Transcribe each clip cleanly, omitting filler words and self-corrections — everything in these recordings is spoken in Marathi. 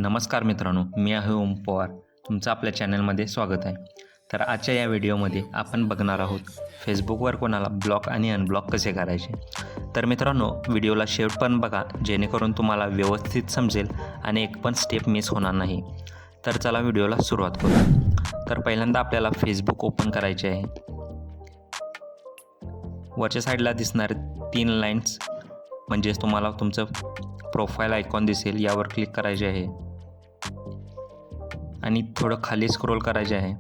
नमस्कार मित्रांनो, मी आहे ओम पवार. तुमचं आपल्या चॅनलमध्ये स्वागत आहे. तर आजच्या या व्हिडिओमध्ये आपण बघणार आहोत फेसबुकवर कोणाला ब्लॉक आणि अनब्लॉक कसे करायचे. तर मित्रांनो, व्हिडिओला शेवटपर्यंत बघा, जेणेकरून तुम्हाला व्यवस्थित समजेल आणि एक पण स्टेप मिस होणार नाही. तर चला व्हिडिओला सुरुवात करू. तर पहिल्यांदा आपल्याला फेसबुक ओपन करायचे आहे. वरच्या साईडला दिसणारे 3 लाईन्स म्हणजेच तुम्हाला तुमचं प्रोफाईल आयकॉन दिसेल, यावर क्लिक करायचे आहे आणि थोडं खाली स्क्रोल करायचे आहे.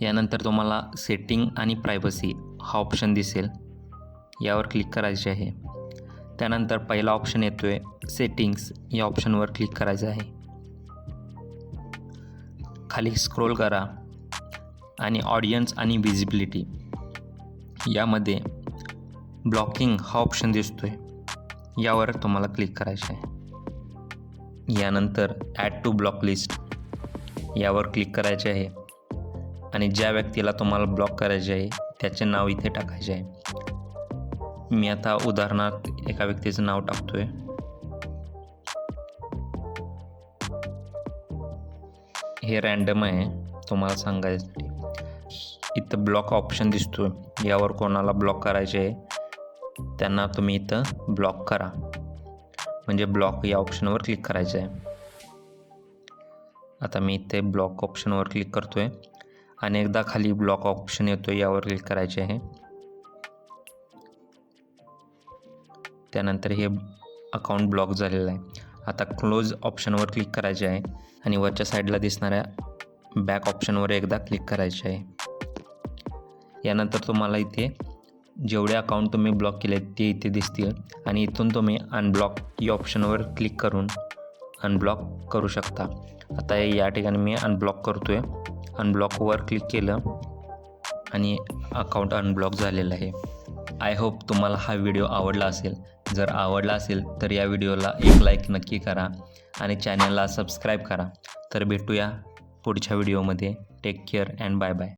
यानंतर तुम्हाला सेटिंग आणि प्रायव्हसी हा ऑप्शन दिसेल, यावर क्लिक करायचे आहे. त्यानंतर पहिला ऑप्शन येतो आहे सेटिंग्स, या ऑप्शनवर क्लिक करायचं आहे. खाली स्क्रोल करा आणि ऑडियन्स आणि विजिबिलिटी यामध्ये ब्लॉकिंग हा ऑप्शन दिसतोय, यावर तुम्हाला क्लिक करायचे आहे. यानंतर ॲड टू ब्लॉक लिस्ट यावर क्लिक करायचे आहे आणि ज्या व्यक्तीला तुम्हाला ब्लॉक करायचे आहे त्याचे नाव इथे टाकायचे आहे. मी आता उदाहरणार्थ एका व्यक्तीचं नाव टाकतोय. हे रँडम आहे तुम्हाला सांगायसाठी. इथं ब्लॉक ऑप्शन दिसतोय, यावर कोणाला ब्लॉक करायचे आहे त्यांना तुम्ही इथं ब्लॉक करा, म्हणजे ब्लॉक या ऑप्शनवर क्लिक करायचं आहे. आता मी इथे ब्लॉक ऑप्शनवर क्लिक करतोय आणि एकदा खाली ब्लॉक ऑप्शन येतो, यावर क्लिक करायचे आहे. त्यानंतर हे अकाउंट ब्लॉक झालेलं आहे. आता क्लोज ऑप्शनवर क्लिक करायचे आहे आणि वरच्या साईडला दिसणाऱ्या बॅक ऑप्शनवर एकदा क्लिक करायचे आहे. यानंतर तुम्हाला इथे जेवढे अकाउंट तुम्ही ब्लॉक केले ते इथे दिसतील आणि इथून तुम्ही अनब्लॉक या ऑप्शनवर क्लिक करून अनब्लॉक करू शकता. आता या ठिकाणी मी अनब्लॉक करतोय. अनब्लॉकवर क्लिक केलं आणि अकाउंट अनब्लॉक झालेलं आहे. आय होप तुम्हाला हा व्हिडिओ आवडला असेल. जर आवडला असेल तर या व्हिडिओला एक लाईक नक्की करा आणि चॅनलला सबस्क्राईब करा. तर भेटूया पुढच्या व्हिडिओमध्ये. Take care and bye bye.